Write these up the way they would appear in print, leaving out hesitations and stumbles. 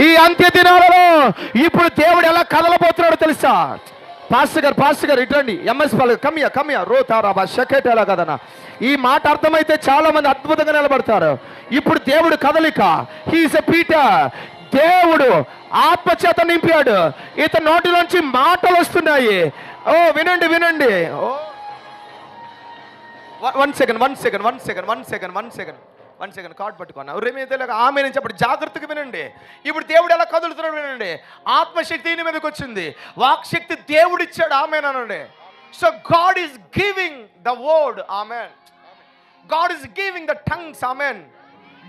ఈ అంత్య దినాలలో ఇప్పుడు దేవుడు ఎలా కదలబోతున్నాడో తెలుసా? పాస్టర్ గారు ఇటండి, ఎంఎస్ పాల్ కమ్య రో తారా షకెట్ ఎలా కదనా. ఈ మాట అర్థమైతే చాలా మంది అద్భుతంగా నిలబడతారు. ఇప్పుడు దేవుడు కదలిక, హీస్ ఎ పీటర్. దేవుడు ఆత్మచేత నింపాడు. ఇతని నోటిలోంచి మాటలు వస్తున్నాయి. ఓ వినండి. ఓ వన్ సెకండ్ కార్డ్ పట్టుకున్నా. ఆమె నుంచి చెప్పండి, జాగ్రత్తగా వినండి. ఇప్పుడు దేవుడు ఎలా కదులుతున్నాడు వినండి. ఆత్మశక్తి ఈయన మీదకి వచ్చింది, వాక్శక్తి దేవుడు ఇచ్చాడు. ఆమెనండి. So God is giving the word. Amen. God is giving the tongues. Amen.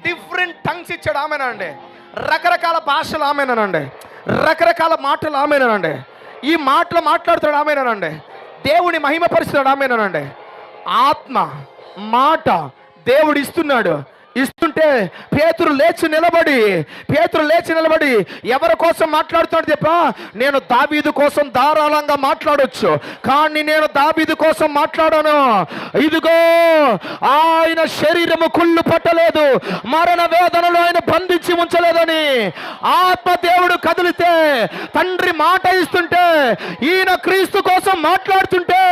Different tongues ఇచ్చాడు. ఆమెనండి. రకరకాల భాషలు. ఆమెనండి. రకరకాల మాటలు. ఆమెనండి. ఈ మాటలు మాట్లాడుతాడు. ఆమెనండి. దేవుని మహిమపరుస్తాడు. ఆమెనండి. ఆత్మ మాట దేవుడు ఇస్తుంటే పేతురు లేచి నిలబడి ఎవరి కోసం మాట్లాడుతున్నాడు చెప్పా? నేను దావీదు కోసం ధారాళంగా మాట్లాడొచ్చు, కానీ నేను దావీదు కోసం మాట్లాడాను. ఇదిగో ఆయన శరీరము కుళ్ళు పట్టలేదు, మరణ వేదనలో ఆయన బంధించి ఉంచలేదని. ఆత్మ దేవుడు కదిలితే, తండ్రి మాట ఇస్తుంటే, ఈయన క్రీస్తు కోసం మాట్లాడుతుంటే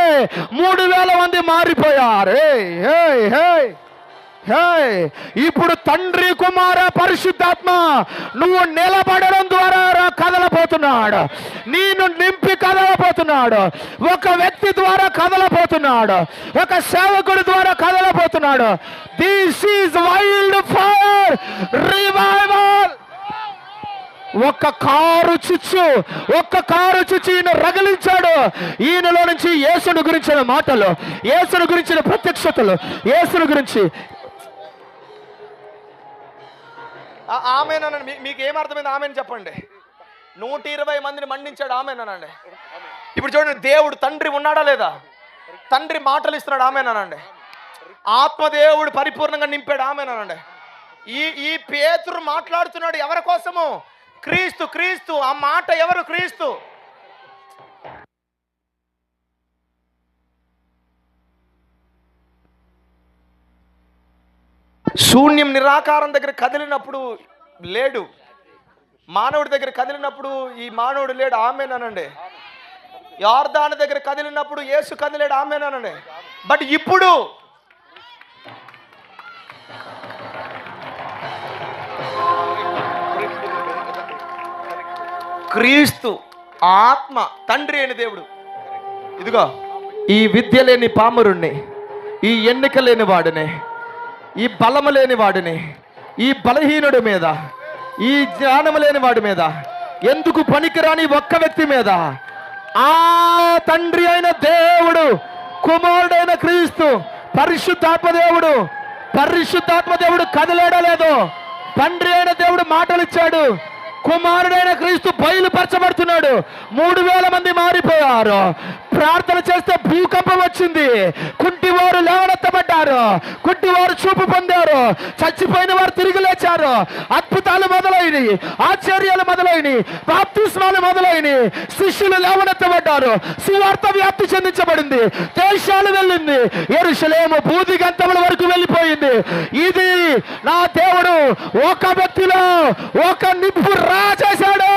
3000 మంది మారిపోయారు. ఇప్పుడు తండ్రి, కుమార, పరిశుద్ధాత్మ నువ్వు నిలబడడం ద్వారా కదలపోతున్నాడు. నేను నింపి కదలపోతున్నాడు. ఒక వ్యక్తి ద్వారా కదలపోతున్నాడు. ఒక సేవకుడి ద్వారా కదలపోతున్నాడు. This is wild fire revival. ఒక్క కారు చుచ్చు ఈయన రగిలించాడు. ఈయనలో నుంచి యేసుని గురించిన మాటలు, యేసుని గురించిన ప్రత్యక్షతలు, యేసుని గురించి. ఆమెనండి. మీకు ఏమర్థమైంది? ఆమెను చెప్పండి. 120 మందిని మండించాడు. ఆమెనండి. ఇప్పుడు చూడండి, దేవుడు తండ్రి ఉన్నాడా లేదా? తండ్రి మాటలు ఇస్తున్నాడు. ఆమెనండి. ఆత్మదేవుడు పరిపూర్ణంగా నింపాడు. ఆమెనండి. ఈ పేతురు మాట్లాడుతున్నాడు ఎవరి కోసము? క్రీస్తు. ఆ మాట ఎవరు? క్రీస్తు. శూన్యం, నిరాకారం దగ్గర కదిలినప్పుడు లేడు. మానవుడి దగ్గర కదిలినప్పుడు ఈ మానవుడు లేడు. ఆమేనండి. యోర్దాను దగ్గర కదిలినప్పుడు యేసు కదిలేడు. ఆమేనండి. బట్ ఇప్పుడు క్రీస్తు ఆత్మ, తండ్రి అయిన దేవుడు, ఇదిగో ఈ విద్య లేని పామరుణ్ణి, ఈ ఎన్నిక లేని వాడిని, ఈ బలము లేని వాడిని, ఈ బలహీనుడి మీద, ఈ జ్ఞానము లేని వాడి మీద, ఎందుకు పనికిరాని ఒక్క వ్యక్తి మీద ఆ తండ్రి అయిన దేవుడు, కుమారుడైన క్రీస్తు, పరిశుద్ధాత్మ దేవుడు కదిలేడా లేదు? తండ్రి అయిన దేవుడు మాటలు ఇచ్చాడు. కుమారుడైన క్రీస్తు బయలుపరచబడుతున్నాడు. 3000 మంది మారిపోయారు. ప్రార్థన చేస్తే భూకంపం వచ్చింది. కుంటివారు లేవనెత్తబడ్డారు. కుంటివారు చూపు పొందారు. చచ్చిపోయిన వారు తిరిగి లేచారు. అద్భుతాలు మొదలైనవి, ఆశ్చర్యాలు మొదలైనవి, బాప్తిస్మాలు మొదలైనవి. శిష్యులు లేవనెత్తబడ్డారు. సువార్త వ్యాప్తి చెందించబడింది. దేశాలు వెళ్ళింది. యెరూషలేము భూదిగంతముల వరకు వెళ్ళిపోయింది. ఇది నా దేవుడు ఒక వ్యక్తిలో ఒక నిప్పు రాజేశాడు.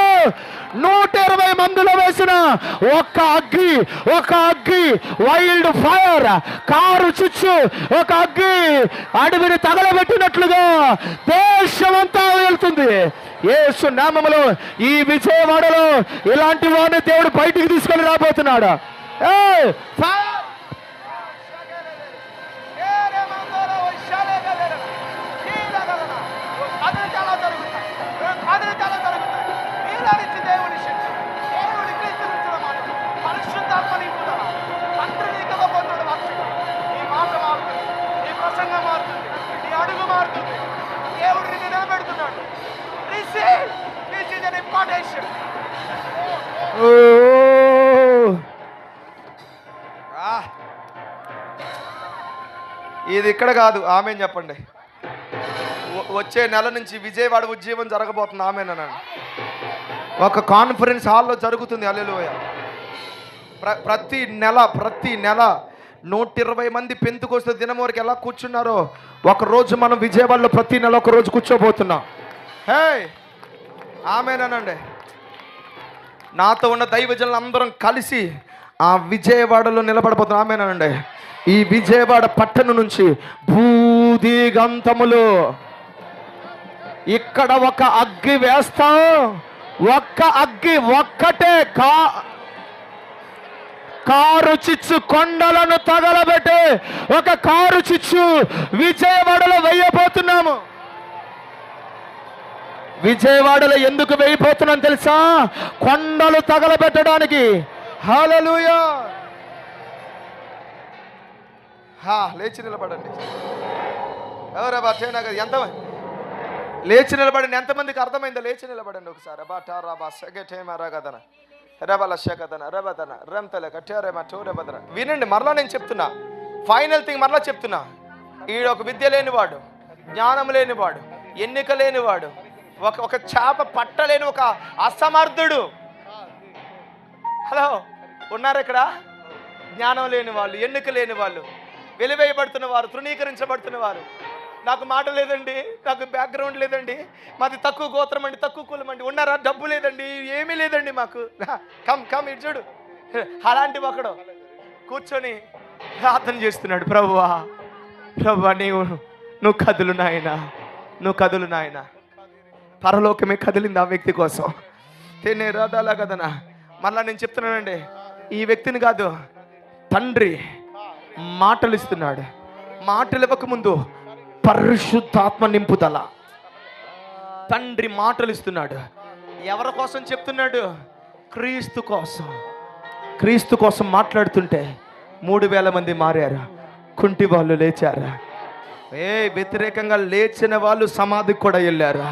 120 మందిలో వేసిన ఒక అగ్గి వైల్డ్ ఫైర్, కారు చుచ్చు ఒక అగ్గి అడవిని తగలబెట్టినట్లుగా దేశమంతా వెళ్తుంది. యేసు నామములో ఈ విజయవాడలో ఇలాంటి వాడిని దేవుడు బయటికి తీసుకొని రాబోతున్నాడు. ఇది ఇక్కడ కాదు. ఆమెన్ చెప్పండి. వచ్చే నెల నుంచి విజయవాడ ఉద్యమం జరగబోతుంది. ఆమెనండి. ఒక కాన్ఫరెన్స్ హాల్లో జరుగుతుంది. హల్లెలూయా. ప్రతి నెల 120 మంది పెంతుకొస్తే దినం వరకు ఎలా కూర్చున్నారో ఒకరోజు మనం విజయవాడలో ప్రతి నెల ఒక రోజు కూర్చోబోతున్నాం. హే ఆమేనండి. నాతో ఉన్న దైవజనులు అందరం కలిసి ఆ విజయవాడలో నిలబడిపోతున్నాం. ఆమేనండి. ఈ విజయవాడ పట్టణం నుంచి భూదిగంతములు ఇక్కడ ఒక అగ్గి వేస్తాం. ఒక్క అగ్గి ఒక్కటే కారు చిచ్చు కొండలను తగలబెట్టి ఒక కారు చిచ్చు విజయవాడలో వేయబోతున్నాము. విజయవాడలో ఎందుకు వేయబోతున్నాం తెలుసా? కొండలు తగలబెట్టడానికి. హల్లెలూయా. లేచి నిలబడండి. ఎవరా ఎంత లేచి నిలబడండి. ఎంతమందికి అర్థమైందో లేచి నిలబడండి ఒకసారి. వినండి, మరలా నేను చెప్తున్నా. ఫైనల్ థింగ్ మరలా చెప్తున్నా. ఈడ ఒక విద్య లేనివాడు, జ్ఞానం లేనివాడు, ఎన్నిక లేనివాడు, ఒక చేప పట్టలేని ఒక అసమర్థుడు. హలో, ఉన్నారు ఇక్కడ? జ్ఞానం లేని వాళ్ళు, ఎన్నిక లేని వాళ్ళు, వెలివేయబడుతున్న వారు, తృణీకరించబడుతున్న వారు. నాకు మాట లేదండి, నాకు బ్యాక్గ్రౌండ్ లేదండి, మాది తక్కువ గోత్రం అండి, తక్కువ కులం అండి. ఉన్నారా? డబ్బు లేదండి, ఏమీ లేదండి మాకు. కమ్ ఇటు చూడు. అలాంటి ఒకడు కూర్చొని ప్రార్థన చేస్తున్నాడు. ప్రభువా నువ్వు కదులు నాయనా, నువ్వు కదులు నాయనా. పరలోకమే కదిలింది ఆ వ్యక్తి కోసం. తేనే రాదాలా కదనా. మళ్ళా నేను చెప్తున్నానండి, ఈ వ్యక్తిని కాదు, తండ్రి మాటలు ఇస్తున్నాడు. మాటలు ఇవ్వకముందు పరిశుద్ధాత్మ నింపుదల. తండ్రి మాటలు ఇస్తున్నాడు. ఎవరి కోసం చెప్తున్నాడు? క్రీస్తు కోసం. క్రీస్తు కోసం మాట్లాడుతుంటే 3000 మంది మారారు. కుంటి వాళ్ళు లేచారు. వ్యతిరేకంగా లేచిన వాళ్ళు సమాధికి కూడా వెళ్ళారు.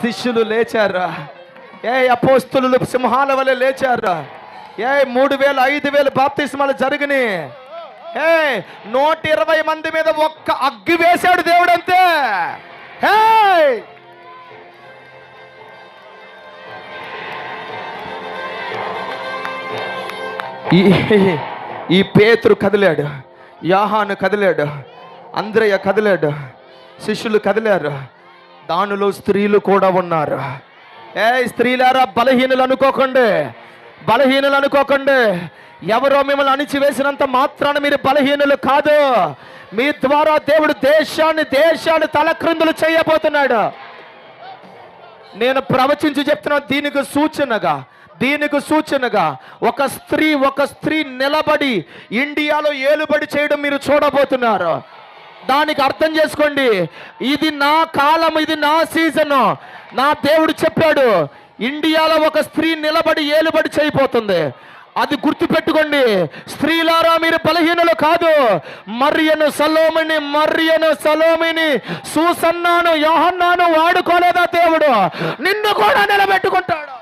శిష్యులు లేచారా? అపోస్తలులు సింహాల వలె లేచారా? 3000 5000 బాప్తిస్మాలు జరిగినాయి. 120 మంది మీద ఒక్క అగ్గి వేశాడు దేవుడు, అంతే. ఈ పేతురు కదిలాడు, యోహాను కదిలాడు, అంద్రయ్య కదిలాడు, శిష్యులు కదిలారు. దానిలో స్త్రీలు కూడా ఉన్నారు. స్త్రీలారా, బలహీనులు అనుకోకండి. ఎవరో మిమ్మల్ని అణిచివేసినంత మాత్రాన మీరు బలహీనులు కాదు. మీ ద్వారా దేవుడు దేశాన్ని తలక్రిందులు చేయబోతున్నాడు. నేను ప్రవచించి చెప్తున్నాను. దీనికి సూచనగా ఒక స్త్రీ నిలబడి ఇండియాలో ఏలుబడి చేయడం మీరు చూడబోతున్నారు. దానికి అర్థం చేసుకోండి, ఇది నా కాలం, ఇది నా సీజన్. నా దేవుడు చెప్పాడు, ఇండియాలో ఒక స్త్రీ నిలబడి ఏలుబడి చేయబోతుంది. అది గుర్తుపెట్టుకోండి. స్త్రీలారా, మీరు బలహీనులు కాదు. మరియను సలోమిని సూసన్నాను యోహన్నాను వాడుకోలేదా దేవుడు? నిన్ను కూడా నిలబెట్టుకుంటాడు.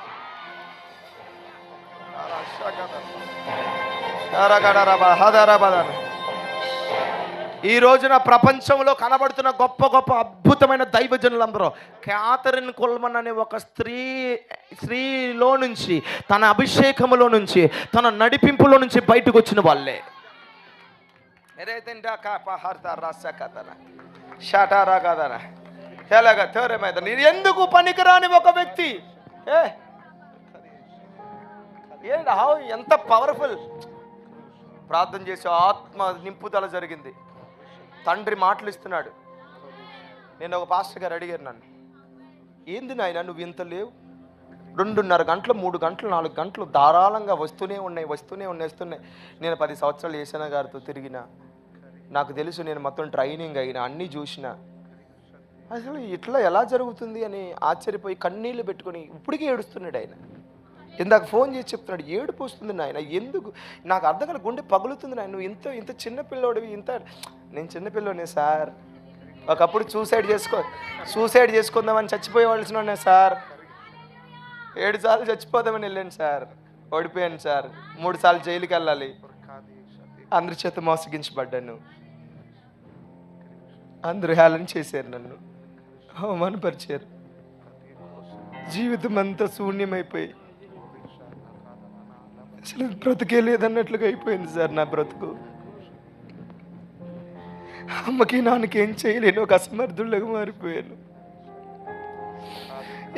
ఈ రోజున ప్రపంచంలో కనబడుతున్న గొప్ప అద్భుతమైన దైవజనులందరూ క్యాథరిన్ కుల్మన్ అనే ఒక స్త్రీలో నుంచి, తన అభిషేకములో నుంచి, తన నడిపింపులో నుంచి బయటకు వచ్చిన వాళ్ళే. ఎందుకు పనికిరాని ఒక వ్యక్తి ఎంత పవర్ఫుల్. ప్రార్థన చేసి ఆత్మ నింపుదల జరిగింది. తండ్రి మాటలు ఇస్తున్నాడు. నేను ఒక పాస్టర్ గారు అడిగారు నన్ను, ఏంది నాయన నువ్వు ఇంత లేవు? 2:30 గంటలు 3 గంటలు 4 గంటలు ధారాళంగా వస్తూనే ఉన్నాయి. నేను 10 సంవత్సరాలు ఏసన్న గారితో తిరిగిన, నాకు తెలుసు, నేను మొత్తం ట్రైనింగ్ అయినా, అన్నీ చూసిన. అసలు ఇట్లా ఎలా జరుగుతుంది అని ఆశ్చర్యపోయి కన్నీళ్ళు పెట్టుకొని ఇప్పటికీ ఏడుస్తున్నాడు ఆయన. ఇందాక ఫోన్ చేసి చెప్తున్నాడు, ఏడుపు వస్తుంది నాయన, ఎందుకు నాకు అర్థం కాదు, గుండె పగులుతుంది నాయన, నువ్వు ఇంత చిన్నపిల్లోడివి. నేను చిన్నపిల్లోనే సార్. ఒకప్పుడు సూసైడ్ చేసుకుందామని చచ్చిపోయేవాల్సిన సార్. 7 సార్లు చచ్చిపోదామని వెళ్ళాను సార్, ఓడిపోయాను సార్. 3 సార్లు జైలుకి వెళ్ళాలి, అందరి చేత మోసగించబడ్డాను, అందరూ హేళన చేశారు, నన్ను అవమానపరిచారు. జీవితం అంతా శూన్యమైపోయి అసలు బ్రతికే లేదన్నట్లుగా అయిపోయింది సార్ నా బ్రతుకు. అమ్మకి నాన్నకి ఏం చేయలేను, ఒక అసమర్థుల్లాగా మారిపోయాను.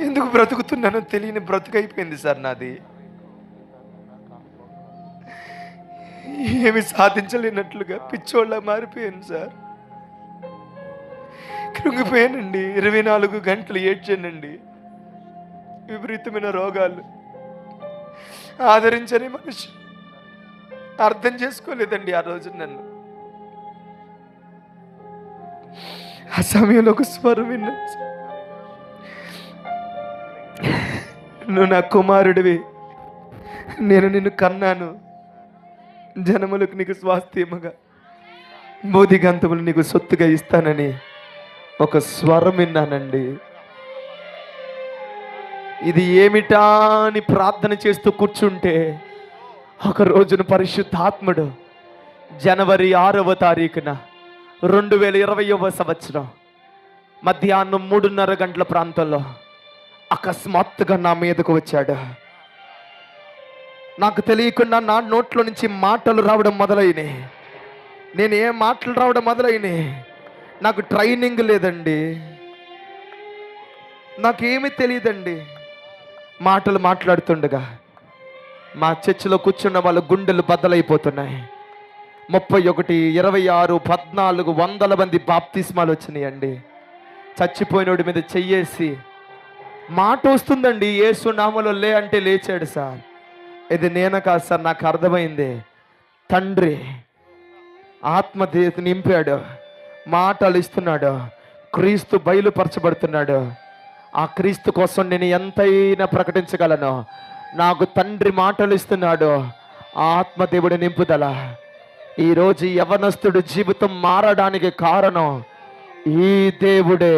ఎందుకు బ్రతుకుతున్నానో తెలియని బ్రతుకైపోయింది సార్ నాది. ఏమి సాధించలేనట్లుగా పిచ్చోళ్ళ మారిపోయాను సార్. కృంగిపోయానండి. 24 గంటలు ఏడ్చానండి. విపరీతమైన రోగాలు, ఆదరించని మనిషి, అర్థం చేసుకోలేదండి ఆ రోజు నన్ను. ఆ సమయంలో ఒక స్వరం విన్నాను, నువ్వు నా కుమారుడివి, నేను నిన్ను కన్నాను, జనములకు నీకు స్వాస్థ్యముగా బోధిగంతములు నీకు సొత్తుగా ఇస్తానని ఒక స్వరం విన్నానండి. ఇది ఏమిటా అని ప్రార్థన చేస్తూ కూర్చుంటే ఒక రోజున పరిశుద్ధాత్ముడు జనవరి 6వ తారీఖున 2020వ సంవత్సరం మధ్యాహ్నం 3:30 గంటల ప్రాంతంలో అకస్మాత్తుగా నా మీదకు వచ్చాడు. నాకు తెలియకుండా నా నోట్లో నుంచి మాటలు రావడం మొదలైనాయి. నేను ఏ మాటలు రావడం మొదలైనాయి. నాకు ట్రైనింగ్ లేదండి, నాకేమీ తెలియదండి. మాటలు మాట్లాడుతుండగా మా చర్చిలో కూర్చున్న వాళ్ళ గుండెలు బద్దలైపోతున్నాయి. 31, 26, 14 వందల మంది బాప్తిస్మాలు వచ్చినాయండి. చచ్చిపోయినోడి మీద చెయ్యేసి మాట వస్తుందండి, యేసు నామములో లే అంటే లేచాడు సార్. ఇది నేను కాదు సార్, నాకు అర్థమైంది. తండ్రి ఆత్మదేవ నింపాడు, మాటలు ఇస్తున్నాడు, క్రీస్తు బయలుపరచబడుతున్నాడు. ఆ క్రీస్తు కోసం నేను ఎంతైనా ప్రకటించగలను. నాకు తండ్రి మాటలు ఇస్తున్నాడు, ఆత్మదేవుడి నింపుదల. ఈరోజు యవనస్తుడు జీవితం మారడానికి కారణం ఈ దేవుడే.